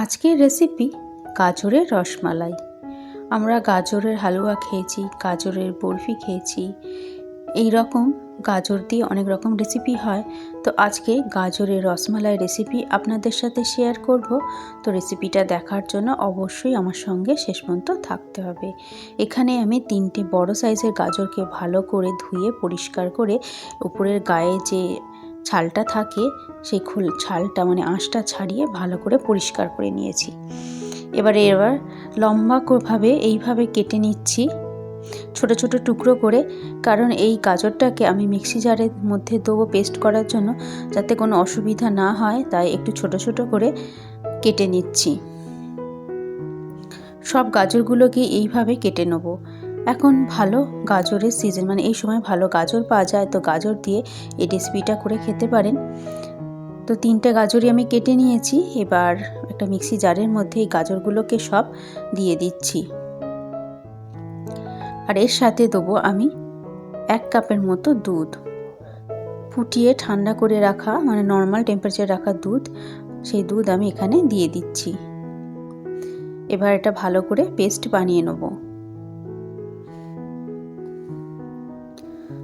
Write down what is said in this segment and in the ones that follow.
আজকের রেসিপি গাজরের রসমালাই। আমরা গাজরের হালুয়া খেয়েছি, গাজরের বরফি খেয়েছি, এই রকম গাজর দিয়ে অনেক রকম রেসিপি হয়। তো আজকে গাজরের রসমালাই রেসিপি আপনাদের সাথে শেয়ার করব। তো রেসিপিটা দেখার জন্য অবশ্যই আমার সঙ্গে শেষ পর্যন্ত থাকতে হবে। এখানে আমি 3টে বড় সাইজের গাজরকে ভালো করে ধুয়ে পরিষ্কার করে উপরের গায়ে যে ছালটা থাকে সেই ছালটা মানে আঁশটা ছাড়িয়ে ভালো করে পরিষ্কার করে নিয়েছি। এবার লম্বাভাবে এইভাবে কেটে নিচ্ছি ছোট ছোট টুকরো করে, কারণ এই গাজরটাকে আমি মিক্সি জারের মধ্যে দেবো পেস্ট করার জন্য, যাতে কোনো অসুবিধা না হয়, তাই একটু ছোট ছোট করে কেটে নিচ্ছি। সব গাজরগুলোকে এইভাবে কেটে নেব। এখন ভালো গাজরের সিজন, মানে এই সময় ভালো গাজর পাওয়া যায়, তো গাজর দিয়ে এই রেসিপিটা করে খেতে পারেন। তো 3টে গাজরই আমি কেটে নিয়েছি। এবার একটা মিক্সি জারের মধ্যে এই গাজরগুলোকে সব দিয়ে দিচ্ছি। আর এর সাথে দেবো আমি 1 কাপের মতো দুধ, ফুটিয়ে ঠান্ডা করে রাখা, মানে নর্মাল টেম্পারেচারে রাখা দুধ, সেই দুধ আমি এখানে দিয়ে দিচ্ছি। এবার এটা ভালো করে পেস্ট বানিয়ে নেব।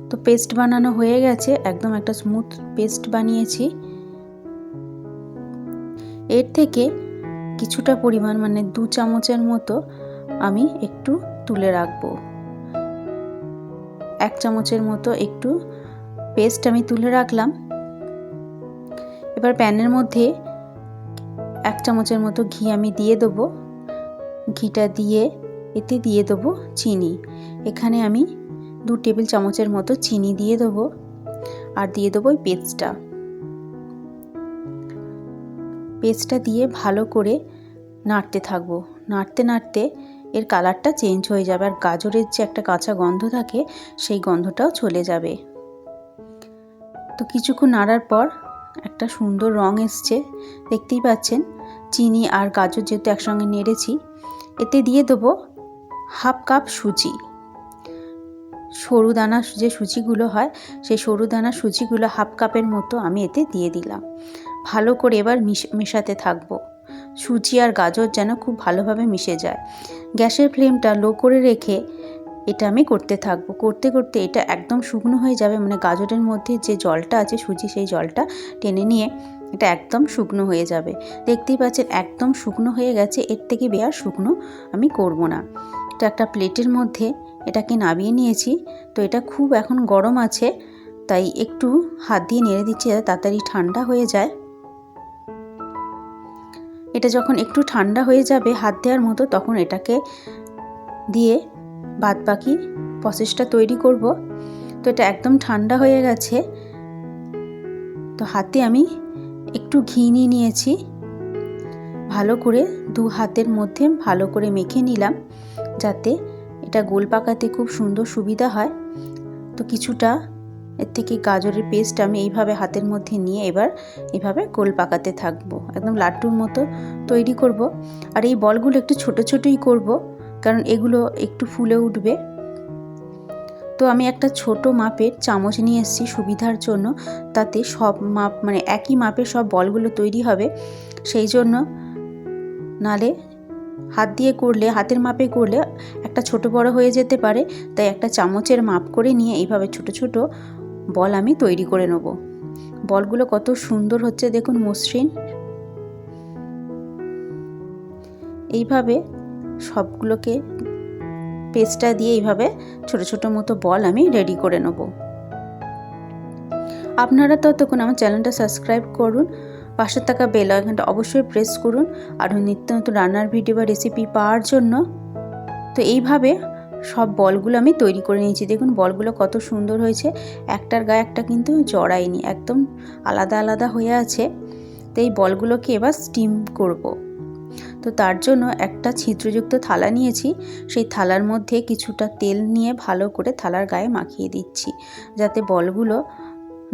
তো পেস্ট বানানো হয়ে গেছে, একদম একটা স্মুথ পেস্ট বানিয়েছি। এর থেকে কিছুটা পরিমাণ, মানে 2 চামচের মতো আমি একটু তুলে রাখবো। 1 চামচের মতো একটু পেস্ট আমি তুলে রাখলাম। এবার প্যানের মধ্যে 1 চামচের মতো ঘি আমি দিয়ে দেবো। ঘিটা দিয়ে এতে দিয়ে দেবো চিনি। এখানে আমি 2 টেবিল চামচের মতো চিনি দিয়ে দেবো, আর দিয়ে দেবো এই পেস্টটা দিয়ে ভালো করে নাড়তে থাকবো। নাড়তে নাড়তে এর কালারটা চেঞ্জ হয়ে যাবে, আর গাজরের যে একটা কাঁচা গন্ধ থাকে সেই গন্ধটাও চলে যাবে। তো কিছুক্ষণ নাড়ার পর একটা সুন্দর রং এসছে, দেখতেই পাচ্ছেন। চিনি আর গাজর যেহেতু একসঙ্গে নেড়েছি, এতে দিয়ে দেবো 1/2 কাপ সুজি। সরু দানা যে সুজিগুলো হয়, সেই সরু দানা সুজিগুলো 1/2 কাপের মতো আমি এতে দিয়ে দিলাম। ভালো করে এবার মেশাতে থাকবো। সুজি আর গাজর যেন খুব ভালোভাবে মিশে যায়। গ্যাসের ফ্লেমটা লো করে রেখে এটা আমি করতে থাকবো। করতে করতে এটা একদম শুকনো হয়ে যাবে, মানে গাজরের মধ্যে যে জলটা আছে সুজি সেই জলটা টেনে নিয়ে এটা একদম শুকনো হয়ে যাবে। দেখতেই পাচ্ছেন একদম শুকনো হয়ে গেছে। এর থেকে বেশি শুকনো আমি করব না। তো একটা প্লেটের মধ্যে এটাকে নামিয়ে নিয়েছি। তো এটা খুব এখন গরম আছে, তাই একটু হাত দিয়ে নেড়ে দিচ্ছি যাতে তাড়াতাড়ি ঠান্ডা হয়ে যায়। এটা যখন একটু ঠান্ডা হয়ে যাবে হাত দেওয়ার মতো, তখন এটাকে দিয়ে বাদবাকি প্রসেসটা তৈরি করব। তো এটা একদম ঠান্ডা হয়ে গেছে। তো হাতে আমি একটু ঘি নিয়ে নিয়েছি, ভালো করে 2 হাতের মধ্যে ভালো করে মেখে নিলাম, যাতে এটা গোল পাকাতে খুব সুন্দর সুবিধা হয়। তো কিছুটা এর থেকে গাজরের পেস্ট আমি এইভাবে হাতের মধ্যে নিয়ে এবার এইভাবে গোল পাকাতে থাকবো। একদম লাড্ডুর মতো তৈরি করব। আর এই বলগুলো একটু ছোট ছোটই করব, কারণ এগুলো একটু ফুলে উঠবে। তো আমি একটা ছোট মাপের চামচ নিয়ে এসেছি সুবিধার জন্য, তাতে সব মাপ, মানে একই মাপের সব বলগুলো তৈরি হবে। সেই জন্য, নালে হাত দিয়ে করলে, হাতের মাপে করলে একটা ছোট বড় হয়ে যেতে পারে, তাই একটা চামচের মাপ করে নিয়ে এইভাবে ছোট ছোট বল আমি তৈরি করে নেব। বলগুলো কত সুন্দর হচ্ছে দেখুন, মসৃণ। এইভাবে সবগুলোকে পেস্টটা দিয়ে এইভাবে ছোট ছোট মতো বল আমি রেডি করে নেব। আপনারা ততক্ষণ আমার চ্যানেলটা সাবস্ক্রাইব করুন, পাশে থাকা বেল আইকনটা অবশ্যই প্রেস করুন, আরও নিত্য নতুন রান্নার ভিডিও বা রেসিপি পাওয়ার জন্য। তো এইভাবে সব বলগুলো আমি তৈরি করে নিয়েছি। দেখুন বলগুলো কত সুন্দর হয়েছে, একটার গায়ে একটা কিন্তু জড়ায়নি, একদম আলাদা আলাদা হয়ে আছে। তো এই বলগুলোকে এবার স্টিম করব। তো তার জন্য একটা ছিদ্রযুক্ত থালা নিয়েছি। সেই থালার মধ্যে কিছুটা তেল নিয়ে ভালো করে থালার গায়ে মাখিয়ে দিচ্ছি, যাতে বলগুলো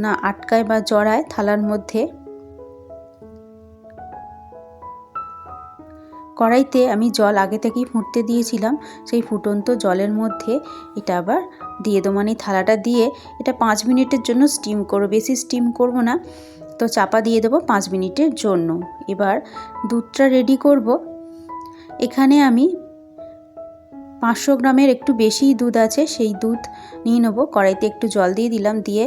না আটকায় বা জড়ায় থালার মধ্যে। কড়াইতে আমি জল আগে থেকেই ফুটতে দিয়েছিলাম, সেই ফুটন্ত জলের মধ্যে এটা আবার দিয়ে দেবো, মানে থালাটা দিয়ে এটা 5 মিনিটের জন্য স্টিম করব। বেশি স্টিম করব না, তো চাপা দিয়ে দেবো 5 মিনিটের জন্য। এবার দুধটা রেডি করব। এখানে আমি 500 গ্রামের একটু বেশি দুধ আছে, সেই দুধ নিয়ে নেবো। কড়াইতে একটু জল দিয়ে দিলাম, দিয়ে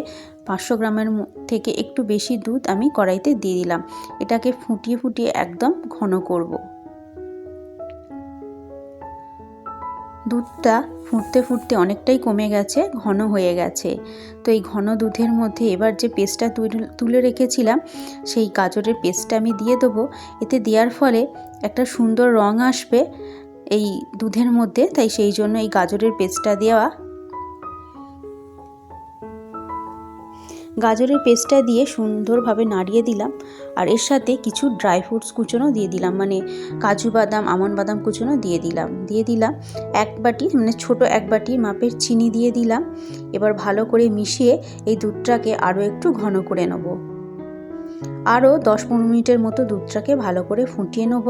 500 গ্রামের থেকে একটু বেশি দুধ আমি কড়াইতে দিয়ে দিলাম। এটাকে ফুটিয়ে ফুটিয়ে একদম ঘন করব। দুধটা ফুটতে ফুটতে অনেকটাই কমে গেছে, ঘন হয়ে গেছে। তো এই ঘন দুধের মধ্যে এবার যে পেস্টটা তুলে রেখেছিলাম সেই গাজরের পেস্টটা আমি দিয়ে দেবো। এতে দেওয়ার ফলে একটা সুন্দর রং আসবে এই দুধের মধ্যে, তাই সেই জন্য এই গাজরের পেস্টটা দেওয়া। গাজরের পেস্টটা দিয়ে সুন্দরভাবে নাড়িয়ে দিলাম, আর এর সাথে কিছু ড্রাই ফ্রুটস কুচোনো দিয়ে দিলাম, মানে কাজু বাদাম, আমন্ড বাদাম কুচোনো দিয়ে দিলাম 1 বাটি, মানে ছোট 1 বাটির মাপের চিনি দিয়ে দিলাম। এবার ভালো করে মিশিয়ে এই দুধটাকে আরও একটু ঘন করে নেব। আরও 10-15 মিনিটের মতো দুধটাকে ভালো করে ফুটিয়ে নেব।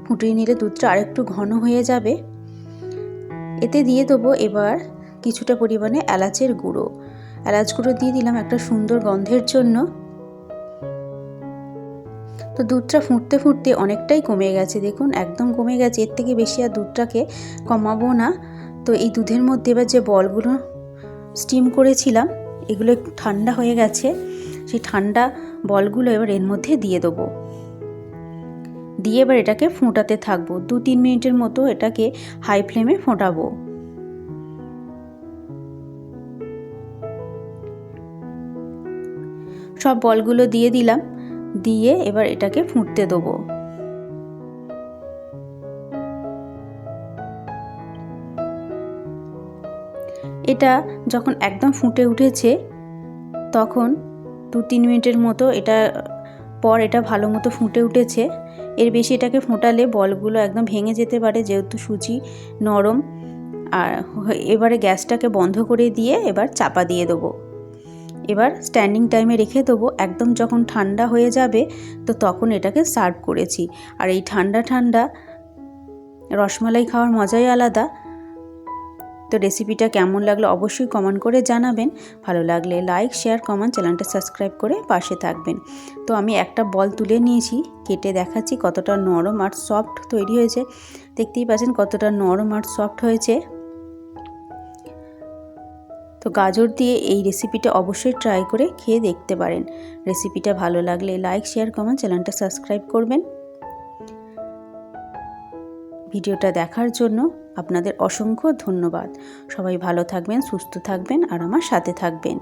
ফুটিয়ে নিলে দুধটা আরেকটু ঘন হয়ে যাবে। এতে দিয়ে দেবো এবার কিছুটা পরিমাণে এলাচের গুঁড়ো। এলাচ গুঁড়ো দিয়ে দিলাম একটা সুন্দর গন্ধের জন্য। তো দুধটা ফুটতে ফুটতে অনেকটাই কমে গেছে, দেখুন একদম কমে গেছে। এর থেকে বেশি আর দুধটাকে কমাবো না। তো এই দুধের মধ্যে এবার যে বলগুলো স্টিম করেছিলাম এগুলো একটু ঠান্ডা হয়ে গেছে। সেই ঠান্ডা বলগুলো এবার এর মধ্যে দিয়ে দেবো। দিয়ে এবার এটাকে ফোটাতে থাকবো। 2-3 মিনিটের মতো এটাকে হাই ফ্লেমে ফোটাবো। সব বলগুলো দিয়ে দিলাম, দিয়ে এবার এটাকে ফুটতে দেবো। এটা যখন একদম ফুটে উঠেছে তখন 2-3 মিনিটের মতো এটা ভালো মতো ফুটে উঠেছে। এর বেশি এটাকে ফোটালে বলগুলো একদম ভেঙে যেতে পারে, যেহেতু সুজি নরম। আর এবারে গ্যাসটাকে বন্ধ করে দিয়ে এবার চাপা দিয়ে দেবো। এবার স্ট্যান্ডিং টাইমে রেখে দেবো। একদম যখন ঠান্ডা হয়ে যাবে তো তখন এটাকে সার্ভ করেছি। আর এই ঠান্ডা ঠান্ডা রসমালাই খাওয়ার মজাই আলাদা। তো রেসিপিটা কেমন লাগলো অবশ্যই কমেন্ট করে জানাবেন। ভালো লাগলে লাইক, শেয়ার, কমেন্ট, চ্যানেলটা সাবস্ক্রাইব করে পাশে থাকবেন। তো আমি একটা বল তুলে নিয়েছি, কেটে দেখাচ্ছি কতটা নরম আর সফট তৈরি হয়েছে। দেখতেই পাচ্ছেন কতটা নরম আর সফট হয়েছে। তো গাজর দিয়ে এই রেসিপিটা অবশ্যই ট্রাই করে খেয়ে দেখতে পারেন। রেসিপিটা ভালো লাগলে লাইক, শেয়ার, কমেন্ট, চ্যানেলটা সাবস্ক্রাইব করবেন। ভিডিওটা দেখার জন্য আপনাদের অসংখ্য ধন্যবাদ। সবাই ভালো থাকবেন, সুস্থ থাকবেন আর আমার সাথে থাকবেন।